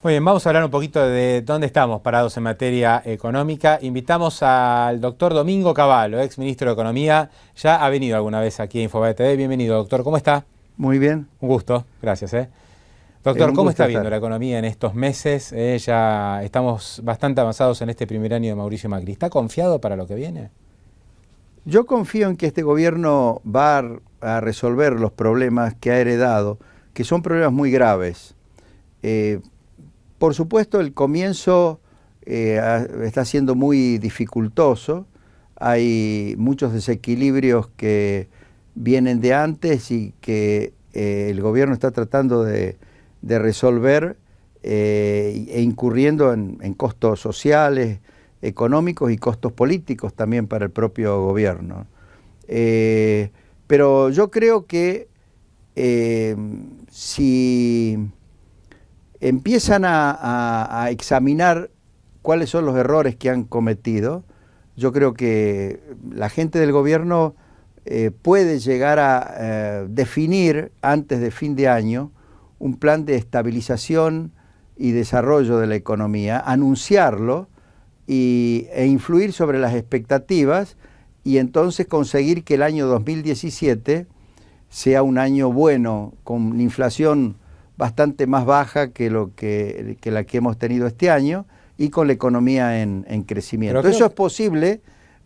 Muy bien, vamos a hablar un poquito de dónde estamos parados en materia económica. Invitamos al doctor Domingo Cavallo, ex ministro de Economía. Ya ha venido alguna vez aquí a Infobae TV. Bienvenido, doctor. ¿Cómo está? Muy bien. Un gusto, gracias. Doctor, Un ¿cómo gusto está viendo estar. la economía en estos meses? Ya estamos bastante avanzados en este primer año de Mauricio Macri. ¿Está confiado para lo que viene? Yo confío en que este gobierno va a resolver los problemas que ha heredado, que son problemas muy graves. Por supuesto, el comienzo está siendo muy dificultoso. Hay muchos desequilibrios que vienen de antes y que el gobierno está tratando de resolver e incurriendo en costos sociales, económicos y costos políticos también para el propio gobierno. Pero yo creo que si empiezan a examinar cuáles son los errores que han cometido, yo creo que la gente del gobierno puede llegar a definir antes de fin de año un plan de estabilización y desarrollo de la economía, anunciarlo e influir sobre las expectativas y entonces conseguir que el año 2017 sea un año bueno, con inflación bastante más baja que la que hemos tenido este año y con la economía en crecimiento. Eso es posible,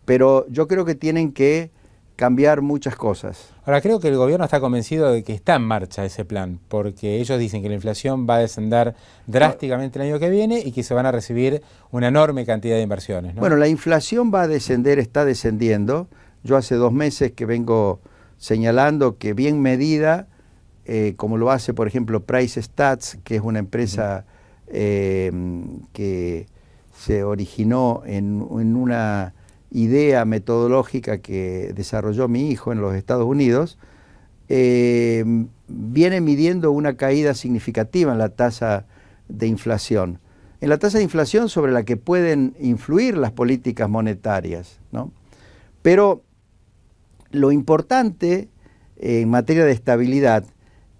pero yo creo que tienen que cambiar muchas cosas. Ahora, creo que el gobierno está convencido de que está en marcha ese plan, porque ellos dicen que la inflación va a descender drásticamente el año que viene y que se van a recibir una enorme cantidad de inversiones, ¿no? Bueno, la inflación va a descender, está descendiendo. Yo hace 2 meses que vengo señalando que bien medida, como lo hace, por ejemplo, Price Stats, que es una empresa que se originó en una idea metodológica que desarrolló mi hijo en los Estados Unidos, viene midiendo una caída significativa en la tasa de inflación. En la tasa de inflación sobre la que pueden influir las políticas monetarias, ¿no? Pero lo importante en materia de estabilidad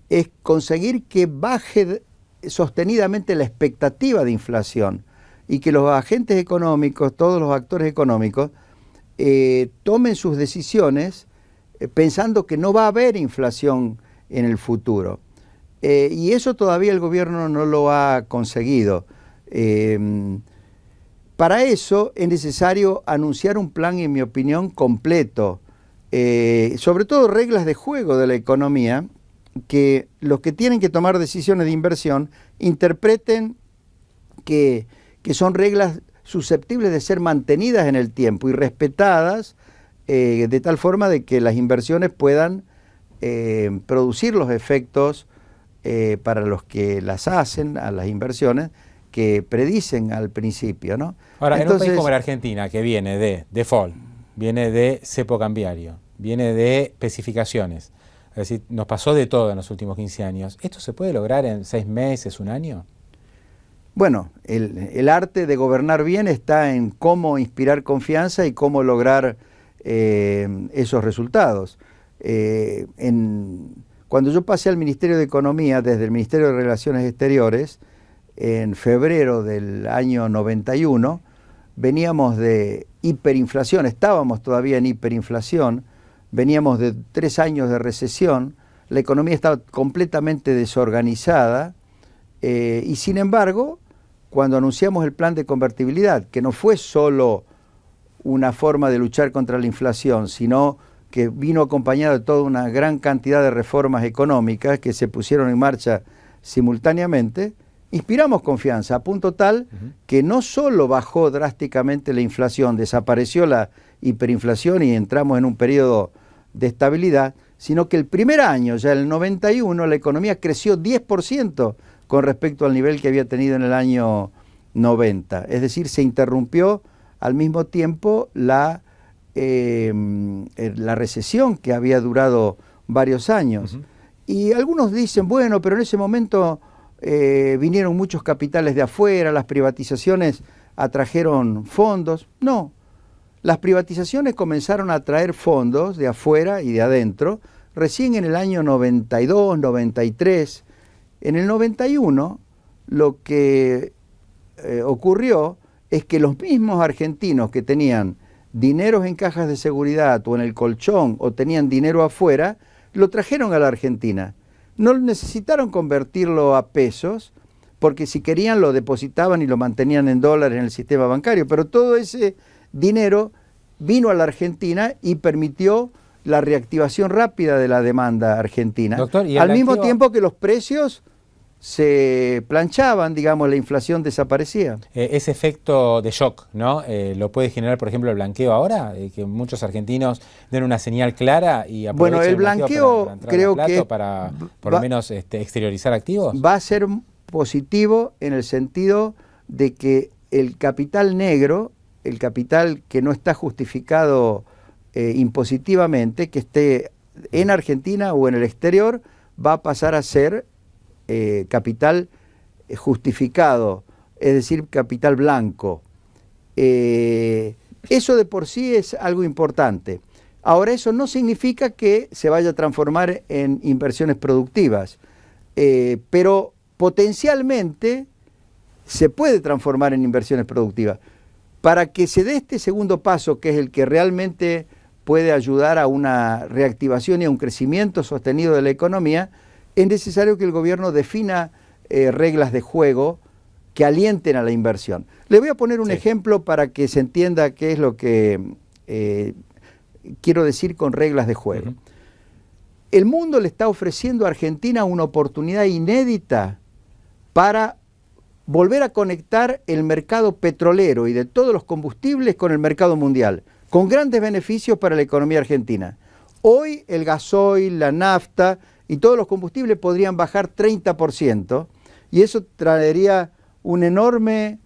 es conseguir que baje sostenidamente la expectativa de inflación y que los agentes económicos, todos los actores económicos, tomen sus decisiones pensando que no va a haber inflación en el futuro. Y eso todavía el gobierno no lo ha conseguido. Para eso es necesario anunciar un plan, en mi opinión, completo, sobre todo reglas de juego de la economía, que los que tienen que tomar decisiones de inversión interpreten que son reglas susceptibles de ser mantenidas en el tiempo y respetadas de tal forma de que las inversiones puedan producir los efectos para los que las hacen, a las inversiones, que predicen al principio, ¿no? Ahora, en un país como la Argentina, que viene de default, viene de cepo cambiario, viene de especificaciones, es decir, nos pasó de todo en los últimos 15 años, ¿esto se puede lograr en 6 meses, un año? Bueno, el arte de gobernar bien está en cómo inspirar confianza y cómo lograr esos resultados. Cuando yo pasé al Ministerio de Economía, desde el Ministerio de Relaciones Exteriores, en febrero del año 91, veníamos de hiperinflación, estábamos todavía en hiperinflación, veníamos de 3 años de recesión, la economía estaba completamente desorganizada y sin embargo, cuando anunciamos el plan de convertibilidad, que no fue solo una forma de luchar contra la inflación, sino que vino acompañado de toda una gran cantidad de reformas económicas que se pusieron en marcha simultáneamente, inspiramos confianza a punto tal que no solo bajó drásticamente la inflación, desapareció la hiperinflación y entramos en un periodo de estabilidad, sino que el primer año, ya el 91, la economía creció 10% con respecto al nivel que había tenido en el año 90. Es decir, se interrumpió al mismo tiempo la recesión que había durado varios años. Y algunos dicen, bueno, pero en ese momento vinieron muchos capitales de afuera, las privatizaciones atrajeron fondos. No, las privatizaciones comenzaron a atraer fondos de afuera y de adentro recién en el año 92, 93. En el 91 lo que ocurrió es que los mismos argentinos que tenían dineros en cajas de seguridad o en el colchón o tenían dinero afuera, lo trajeron a la Argentina. No necesitaron convertirlo a pesos, porque si querían lo depositaban y lo mantenían en dólares en el sistema bancario, pero todo ese dinero vino a la Argentina y permitió la reactivación rápida de la demanda argentina. Doctor, al mismo tiempo que los precios se planchaban, digamos, la inflación desaparecía. Ese efecto de shock, ¿no? ¿Lo puede generar, por ejemplo, el blanqueo ahora? Que muchos argentinos den una señal clara y aprovechen bueno, el blanqueo para creo que para por lo menos exteriorizar activos. Va a ser positivo en el sentido de que el capital negro, el capital que no está justificado impositivamente, que esté en Argentina o en el exterior, va a pasar a ser capital justificado, es decir, capital blanco. Eso de por sí es algo importante. Ahora, eso no significa que se vaya a transformar en inversiones productivas, pero potencialmente se puede transformar en inversiones productivas. Para que se dé este segundo paso, que es el que realmente puede ayudar a una reactivación y a un crecimiento sostenido de la economía, es necesario que el gobierno defina reglas de juego que alienten a la inversión. Le voy a poner un ejemplo para que se entienda qué es lo que quiero decir con reglas de juego. El mundo le está ofreciendo a Argentina una oportunidad inédita para volver a conectar el mercado petrolero y de todos los combustibles con el mercado mundial, con grandes beneficios para la economía argentina. Hoy el gasoil, la nafta y todos los combustibles podrían bajar 30%, y eso traería un enorme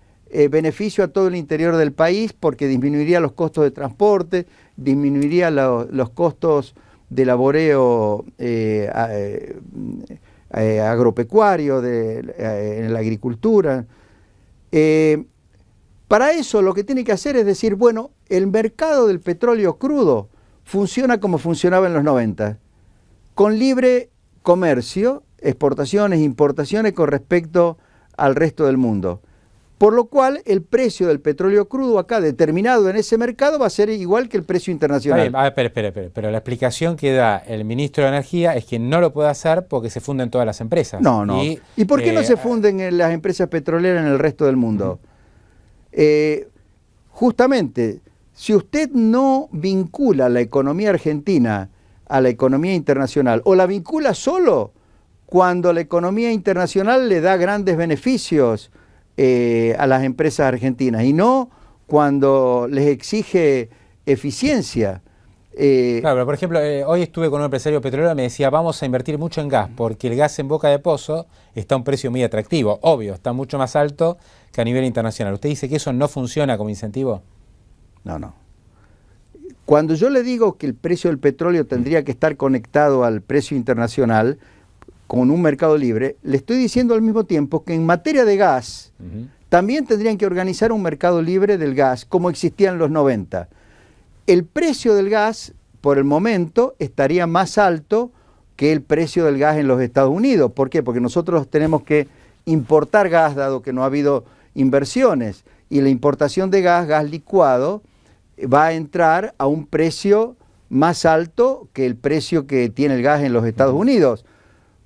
beneficio a todo el interior del país, porque disminuiría los costos de transporte, disminuiría los costos de laboreo agropecuario, en la agricultura. Para eso lo que tiene que hacer es decir, bueno, el mercado del petróleo crudo funciona como funcionaba en los 90, con libre comercio, exportaciones, importaciones con respecto al resto del mundo. Por lo cual el precio del petróleo crudo acá determinado en ese mercado va a ser igual que el precio internacional. A ver, espera. Pero la explicación que da el ministro de Energía es que no lo puede hacer porque se funden todas las empresas. No. ¿Y por qué no se funden las empresas petroleras en el resto del mundo? Justamente, si usted no vincula la economía argentina a la economía internacional, o la vincula solo cuando la economía internacional le da grandes beneficios a las empresas argentinas, y no cuando les exige eficiencia. Claro, pero por ejemplo, hoy estuve con un empresario petrolero y me decía, vamos a invertir mucho en gas, porque el gas en Boca de Pozo está a un precio muy atractivo, obvio, está mucho más alto que a nivel internacional. ¿Usted dice que eso no funciona como incentivo? No. Cuando yo le digo que el precio del petróleo tendría que estar conectado al precio internacional con un mercado libre, le estoy diciendo al mismo tiempo que en materia de gas también tendrían que organizar un mercado libre del gas como existía en los 90. El precio del gas, por el momento, estaría más alto que el precio del gas en los Estados Unidos. ¿Por qué? Porque nosotros tenemos que importar gas, dado que no ha habido inversiones, y la importación de gas licuado, va a entrar a un precio más alto que el precio que tiene el gas en los Estados Unidos.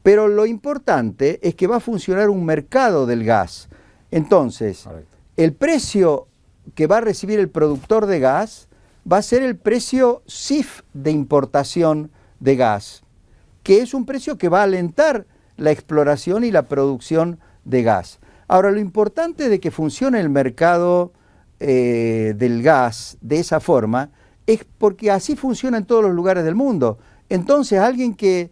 Pero lo importante es que va a funcionar un mercado del gas. Entonces, el precio que va a recibir el productor de gas va a ser el precio CIF de importación de gas, que es un precio que va a alentar la exploración y la producción de gas. Ahora, lo importante de que funcione el mercado del gas de esa forma es porque así funciona en todos los lugares del mundo. Entonces, alguien que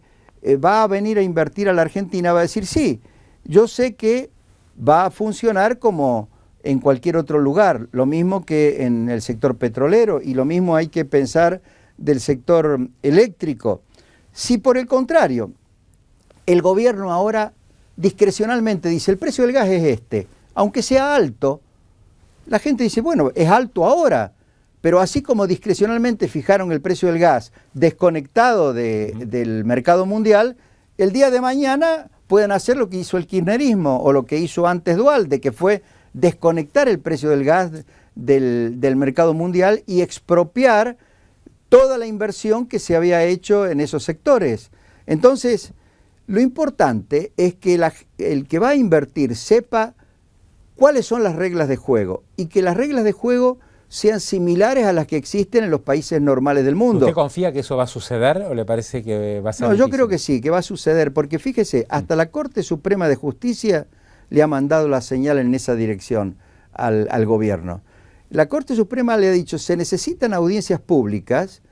va a venir a invertir a la Argentina va a decir, sí, yo sé que va a funcionar como en cualquier otro lugar, lo mismo que en el sector petrolero, y lo mismo hay que pensar del sector eléctrico. Si por el contrario, el gobierno ahora discrecionalmente dice, el precio del gas es este, aunque sea alto, la gente dice, bueno, es alto ahora, pero así como discrecionalmente fijaron el precio del gas desconectado del mercado mundial, el día de mañana pueden hacer lo que hizo el kirchnerismo o lo que hizo antes Duhalde, que fue desconectar el precio del gas del mercado mundial y expropiar toda la inversión que se había hecho en esos sectores. Entonces, lo importante es que el que va a invertir sepa cuáles son las reglas de juego y que las reglas de juego sean similares a las que existen en los países normales del mundo. ¿Usted confía que eso va a suceder o le parece que va a ser No, difícil? yo creo que sí, que va a suceder, porque fíjese, hasta la Corte Suprema de Justicia le ha mandado la señal en esa dirección al gobierno. La Corte Suprema le ha dicho, se necesitan audiencias públicas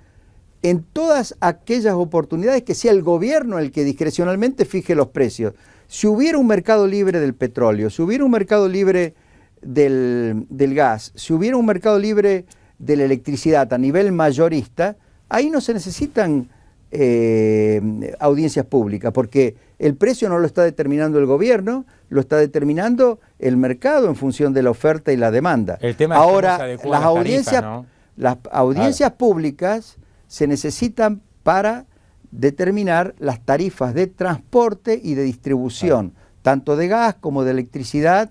en todas aquellas oportunidades que sea el gobierno el que discrecionalmente fije los precios. Si hubiera un mercado libre del petróleo, si hubiera un mercado libre del gas, si hubiera un mercado libre de la electricidad a nivel mayorista, ahí no se necesitan audiencias públicas, porque el precio no lo está determinando el gobierno, lo está determinando el mercado en función de la oferta y la demanda. El tema ahora, es cómo se adecuan las audiencias públicas se necesitan para determinar las tarifas de transporte y de distribución, tanto de gas como de electricidad,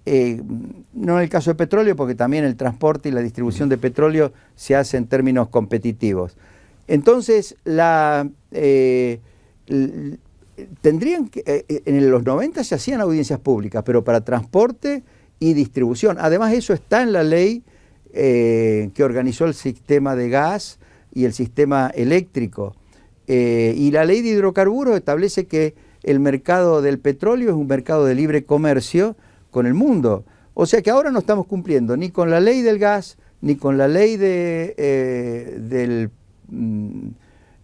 no en el caso de petróleo, porque también el transporte y la distribución de petróleo se hace en términos competitivos. Entonces, tendrían que, en los 90 se hacían audiencias públicas, pero para transporte y distribución. Además, eso está en la ley que organizó el sistema de gas y el sistema eléctrico. Y la ley de hidrocarburos establece que el mercado del petróleo es un mercado de libre comercio con el mundo. O sea que ahora no estamos cumpliendo ni con la ley del gas, ni con la ley de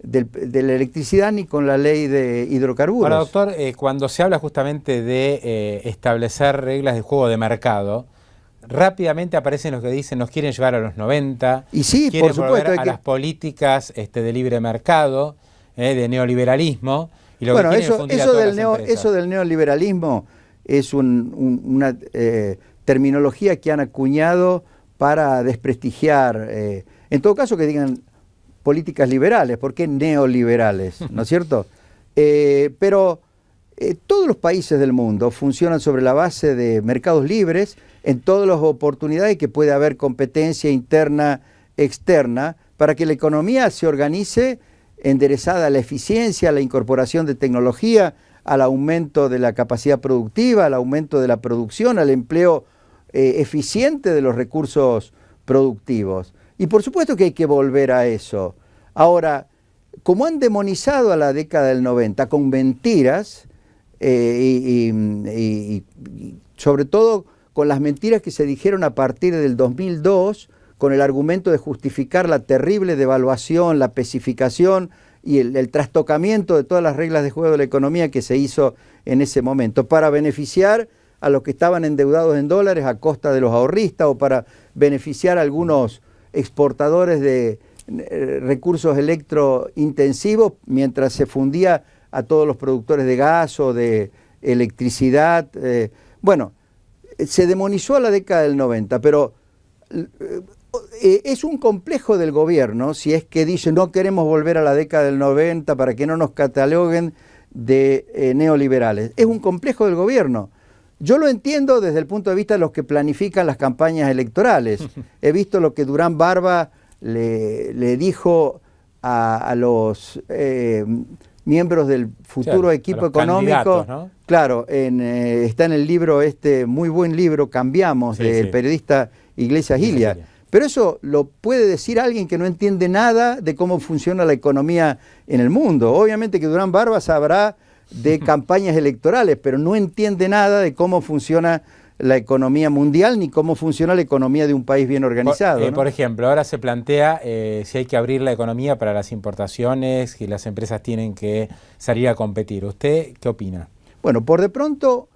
la electricidad, ni con la ley de hidrocarburos. Ahora, doctor, cuando se habla justamente de establecer reglas de juego de mercado, rápidamente aparecen los que dicen nos quieren llevar a los 90, y sí, quieren por supuesto, volver a las políticas de libre mercado, de neoliberalismo. Y lo bueno, que eso del neoliberalismo es una terminología que han acuñado para desprestigiar, en todo caso que digan políticas liberales, ¿por qué neoliberales? ¿No es cierto? Pero todos los países del mundo funcionan sobre la base de mercados libres, en todas las oportunidades que puede haber competencia interna, externa, para que la economía se organice enderezada a la eficiencia, a la incorporación de tecnología, al aumento de la capacidad productiva, al aumento de la producción, al empleo eficiente de los recursos productivos. Y por supuesto que hay que volver a eso. Ahora, como han demonizado a la década del 90 con mentiras, y sobre todo con las mentiras que se dijeron a partir del 2002, con el argumento de justificar la terrible devaluación, la especificación y el trastocamiento de todas las reglas de juego de la economía que se hizo en ese momento, para beneficiar a los que estaban endeudados en dólares a costa de los ahorristas, o para beneficiar a algunos exportadores de recursos electrointensivos, mientras se fundía a todos los productores de gas o de electricidad. Bueno, se demonizó a la década del 90, pero es un complejo del gobierno si es que dice no queremos volver a la década del 90 para que no nos cataloguen de neoliberales. Es un complejo del gobierno. Yo lo entiendo desde el punto de vista de los que planifican las campañas electorales. He visto lo que Durán Barba le dijo a los miembros del futuro equipo económico, ¿no? Claro, está en el libro muy buen libro, Cambiamos, del periodista Iglesias Gilia. Pero eso lo puede decir alguien que no entiende nada de cómo funciona la economía en el mundo. Obviamente que Durán Barba sabrá de campañas electorales, pero no entiende nada de cómo funciona la economía mundial ni cómo funciona la economía de un país bien organizado. ¿no? Por ejemplo, ahora se plantea si hay que abrir la economía para las importaciones, que las empresas tienen que salir a competir. ¿Usted qué opina? Bueno, por de pronto,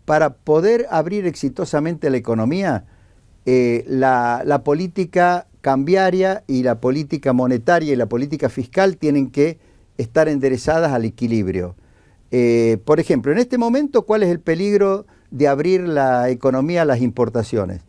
para poder abrir exitosamente la economía, la política cambiaria y la política monetaria y la política fiscal tienen que estar enderezadas al equilibrio. Por ejemplo, en este momento, ¿cuál es el peligro de abrir la economía a las importaciones?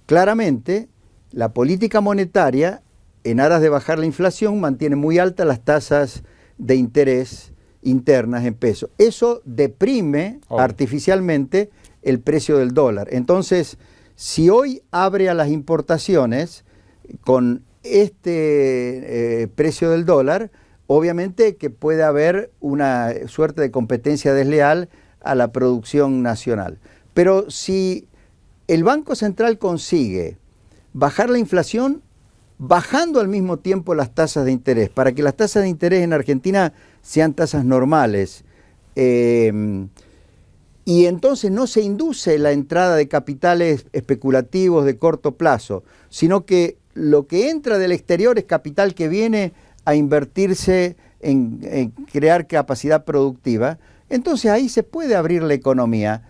Claramente, la política monetaria, en aras de bajar la inflación, mantiene muy altas las tasas de interés internas en pesos. Eso deprime artificialmente el precio del dólar. Entonces, si hoy abre a las importaciones con este precio del dólar, obviamente que puede haber una suerte de competencia desleal a la producción nacional. Pero si el Banco Central consigue bajar la inflación, bajando al mismo tiempo las tasas de interés, para que las tasas de interés en Argentina sean tasas normales, y entonces no se induce la entrada de capitales especulativos de corto plazo, sino que lo que entra del exterior es capital que viene a invertirse en crear capacidad productiva, entonces ahí se puede abrir la economía.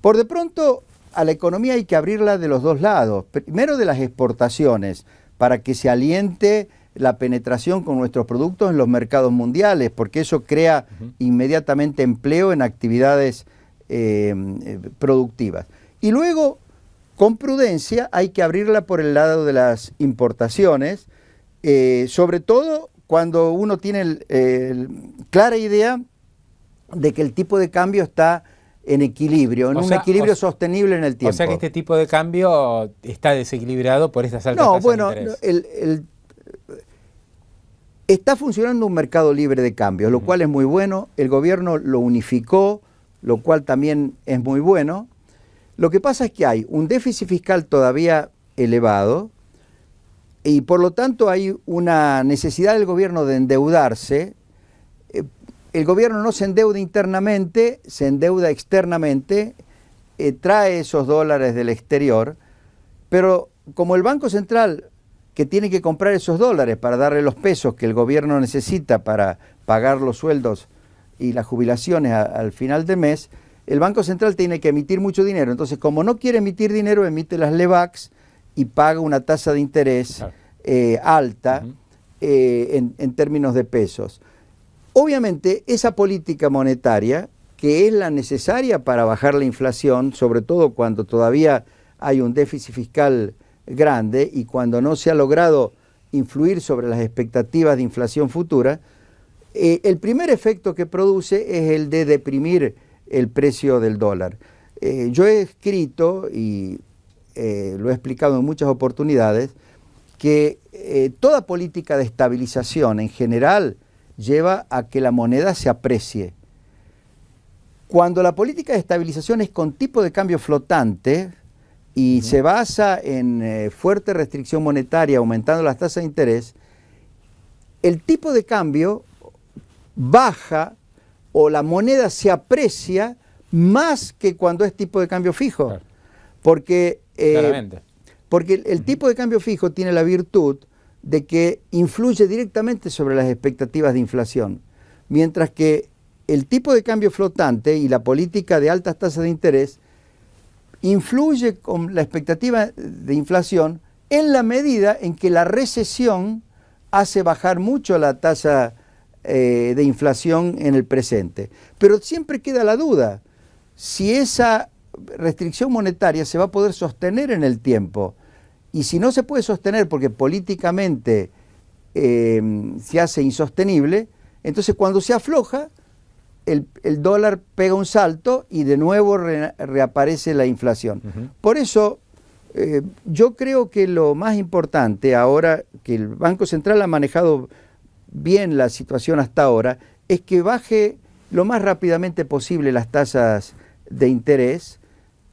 Por de pronto, a la economía hay que abrirla de los dos lados. Primero de las exportaciones, para que se aliente la penetración con nuestros productos en los mercados mundiales, porque eso crea inmediatamente empleo en actividades productivas. Y luego, con prudencia, hay que abrirla por el lado de las importaciones, sobre todo cuando uno tiene clara idea de que el tipo de cambio está en equilibrio, en un equilibrio sostenible en el tiempo. O sea que este tipo de cambio está desequilibrado por estas altas tasas de interés. Está funcionando un mercado libre de cambios, lo cual es muy bueno. El gobierno lo unificó, lo cual también es muy bueno. Lo que pasa es que hay un déficit fiscal todavía elevado y por lo tanto hay una necesidad del gobierno de endeudarse. El gobierno no se endeuda internamente, se endeuda externamente, trae esos dólares del exterior, pero como el Banco Central, que tiene que comprar esos dólares para darle los pesos que el gobierno necesita para pagar los sueldos y las jubilaciones al final del mes, el Banco Central tiene que emitir mucho dinero. Entonces, como no quiere emitir dinero, emite las LEBACs y paga una tasa de interés alta en términos de pesos. Obviamente, esa política monetaria, que es la necesaria para bajar la inflación, sobre todo cuando todavía hay un déficit fiscal grande y cuando no se ha logrado influir sobre las expectativas de inflación futura, el primer efecto que produce es el de deprimir el precio del dólar. Yo he escrito y lo he explicado en muchas oportunidades que toda política de estabilización en general lleva a que la moneda se aprecie. Cuando la política de estabilización es con tipo de cambio flotante y se basa en fuerte restricción monetaria, aumentando las tasas de interés, el tipo de cambio baja o la moneda se aprecia más que cuando es tipo de cambio fijo. Claro. Porque el tipo de cambio fijo tiene la virtud de que influye directamente sobre las expectativas de inflación, mientras que el tipo de cambio flotante y la política de altas tasas de interés influye con la expectativa de inflación en la medida en que la recesión hace bajar mucho la tasa de inflación en el presente. Pero siempre queda la duda, si esa restricción monetaria se va a poder sostener en el tiempo. Y si no se puede sostener porque políticamente se hace insostenible, entonces cuando se afloja, el dólar pega un salto y de nuevo reaparece la inflación. Por eso yo creo que lo más importante ahora, que el Banco Central ha manejado bien la situación hasta ahora, es que baje lo más rápidamente posible las tasas de interés.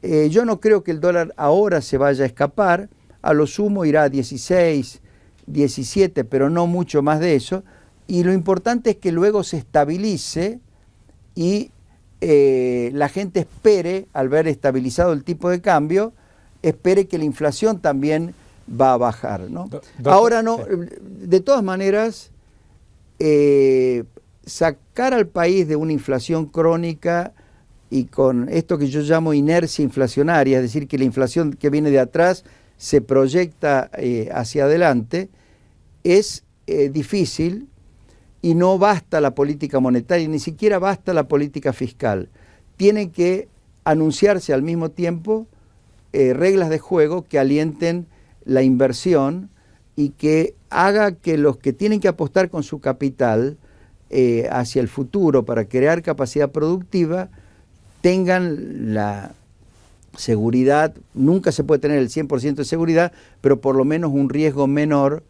Yo no creo que el dólar ahora se vaya a escapar, a lo sumo irá a 16, 17, pero no mucho más de eso, y lo importante es que luego se estabilice y la gente espere, al ver estabilizado el tipo de cambio, espere que la inflación también va a bajar, ¿no? Ahora no, de todas maneras, sacar al país de una inflación crónica y con esto que yo llamo inercia inflacionaria, es decir, que la inflación que viene de atrás se proyecta hacia adelante, es difícil y no basta la política monetaria, ni siquiera basta la política fiscal. Tiene que anunciarse al mismo tiempo reglas de juego que alienten la inversión y que haga que los que tienen que apostar con su capital hacia el futuro para crear capacidad productiva tengan la seguridad, nunca se puede tener el 100% de seguridad, pero por lo menos un riesgo menor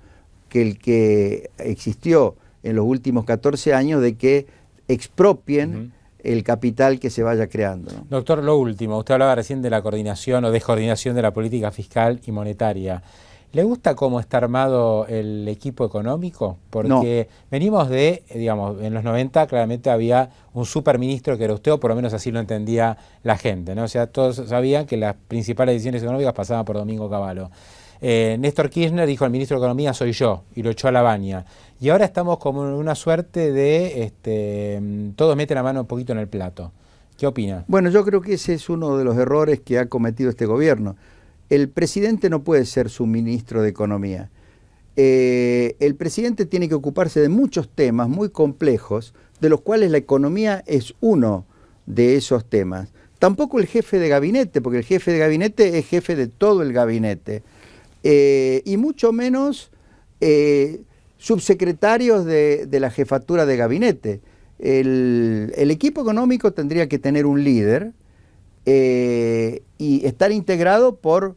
que el que existió en los últimos 14 años de que expropien el capital que se vaya creando, ¿no? Doctor, lo último, usted hablaba recién de la coordinación o descoordinación de la política fiscal y monetaria. ¿Le gusta cómo está armado el equipo económico? Porque venimos de, digamos, en los 90 claramente había un superministro que era usted, o por lo menos así lo entendía la gente, ¿no? O sea, todos sabían que las principales decisiones económicas pasaban por Domingo Cavallo. Néstor Kirchner dijo: el ministro de Economía soy yo, y lo echó a la baña. Y ahora estamos como en una suerte de todos meten la mano un poquito en el plato. ¿Qué opina? Bueno, yo creo que ese es uno de los errores que ha cometido este gobierno. El presidente no puede ser su ministro de Economía. El presidente tiene que ocuparse de muchos temas muy complejos, de los cuales la economía es uno de esos temas. Tampoco el jefe de gabinete, porque el jefe de gabinete es jefe de todo el gabinete. Y mucho menos subsecretarios de la jefatura de gabinete. El equipo económico tendría que tener un líder y estar integrado por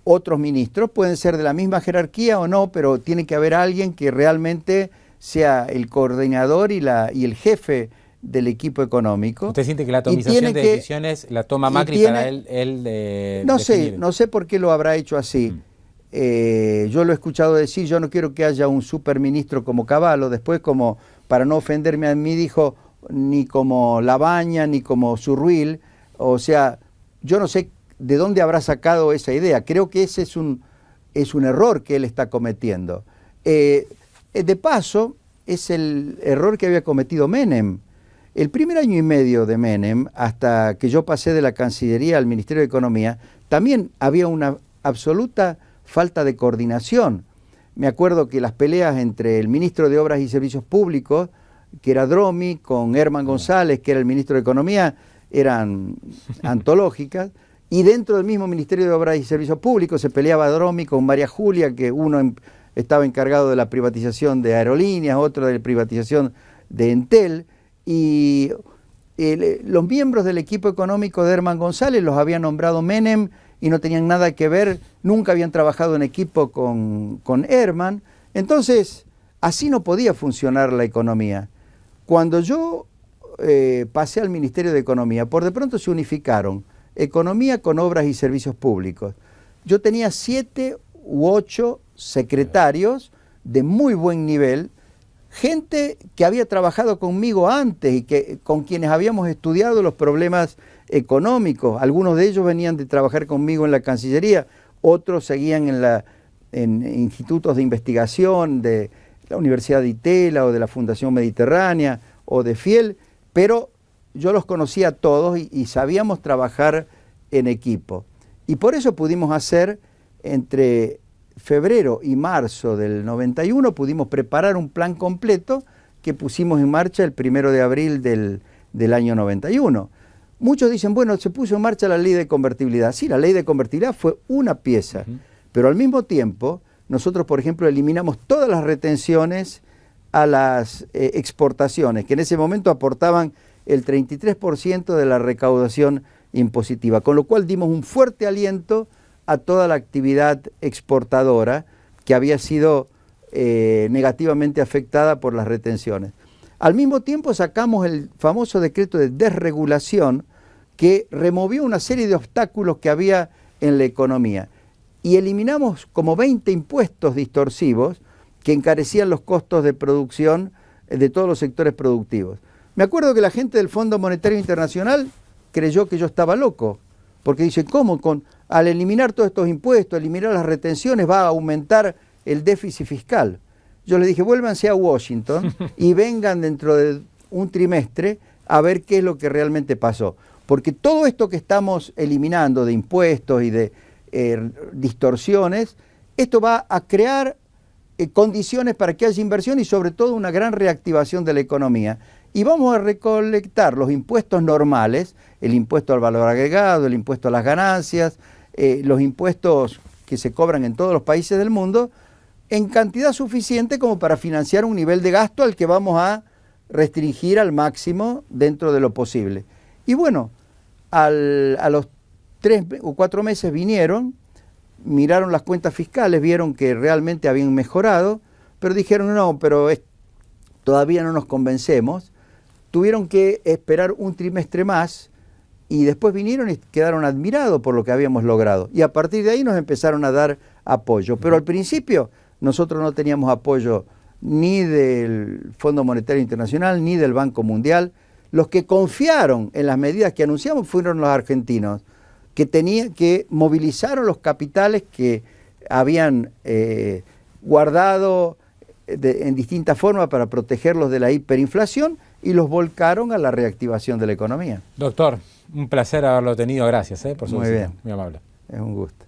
otros ministros, pueden ser de la misma jerarquía o no, pero tiene que haber alguien que realmente sea el coordinador y el jefe del equipo económico. ¿Usted siente que la atomización de decisiones la toma Macri para él no sé por qué lo habrá hecho así. Yo lo he escuchado decir: yo no quiero que haya un superministro como Cavallo. Después, como para no ofenderme a mí, dijo ni como Labaña ni como Zurruil. O sea, yo no sé de dónde habrá sacado esa idea. Creo que ese es un error que él está cometiendo. De paso, es el error que había cometido Menem. El primer año y medio de Menem, hasta que yo pasé de la Cancillería al Ministerio de Economía, también había una absoluta falta de coordinación. Me acuerdo que las peleas entre el ministro de Obras y Servicios Públicos, que era Dromi, con Herman González, que era el ministro de Economía, eran antológicas. Y dentro del mismo Ministerio de Obras y Servicios Públicos se peleaba Dromi con María Julia, que uno estaba encargado de la privatización de aerolíneas, otro de la privatización de Entel. Y los miembros del equipo económico de Herman González los había nombrado Menem y no tenían nada que ver, nunca habían trabajado en equipo con Herman. Entonces, así no podía funcionar la economía. Cuando yo pasé al Ministerio de Economía, por de pronto se unificaron Economía con Obras y Servicios Públicos. Yo tenía 7 u 8 secretarios de muy buen nivel, gente que había trabajado conmigo antes y con quienes habíamos estudiado los problemas económicos. Algunos de ellos venían de trabajar conmigo en la Cancillería, otros seguían en institutos de investigación de la Universidad de Itela o de la Fundación Mediterránea o de Fiel, pero yo los conocía a todos y sabíamos trabajar en equipo. Y por eso pudimos hacer, entre febrero y marzo del 91, pudimos preparar un plan completo que pusimos en marcha el 1 de abril del año 91. Muchos dicen, bueno, se puso en marcha la ley de convertibilidad. Sí, la ley de convertibilidad fue una pieza, pero al mismo tiempo nosotros, por ejemplo, eliminamos todas las retenciones a las exportaciones, que en ese momento aportaban el 33% de la recaudación impositiva, con lo cual dimos un fuerte aliento a toda la actividad exportadora que había sido negativamente afectada por las retenciones. Al mismo tiempo sacamos el famoso decreto de desregulación que removió una serie de obstáculos que había en la economía y eliminamos como 20 impuestos distorsivos que encarecían los costos de producción de todos los sectores productivos. Me acuerdo que la gente del Fondo Monetario Internacional creyó que yo estaba loco, porque dice, ¿cómo? Al eliminar todos estos impuestos, eliminar las retenciones, va a aumentar el déficit fiscal. Yo les dije, vuélvanse a Washington y vengan dentro de un trimestre a ver qué es lo que realmente pasó. Porque todo esto que estamos eliminando de impuestos y de distorsiones, esto va a crear condiciones para que haya inversión y sobre todo una gran reactivación de la economía. Y vamos a recolectar los impuestos normales, el impuesto al valor agregado, el impuesto a las ganancias, los impuestos que se cobran en todos los países del mundo, en cantidad suficiente como para financiar un nivel de gasto al que vamos a restringir al máximo dentro de lo posible. Y bueno, a los 3 o 4 meses vinieron, miraron las cuentas fiscales, vieron que realmente habían mejorado, pero dijeron no, pero todavía no nos convencemos. Tuvieron que esperar un trimestre más y después vinieron y quedaron admirados por lo que habíamos logrado. Y a partir de ahí nos empezaron a dar apoyo. Pero al principio nosotros no teníamos apoyo ni del Fondo Monetario Internacional ni del Banco Mundial. Los que confiaron en las medidas que anunciamos fueron los argentinos, que movilizaron los capitales que habían guardado en distintas formas para protegerlos de la hiperinflación y los volcaron a la reactivación de la economía. Doctor, un placer haberlo tenido. Gracias por su visita. Muy bien. Muy amable. Es un gusto.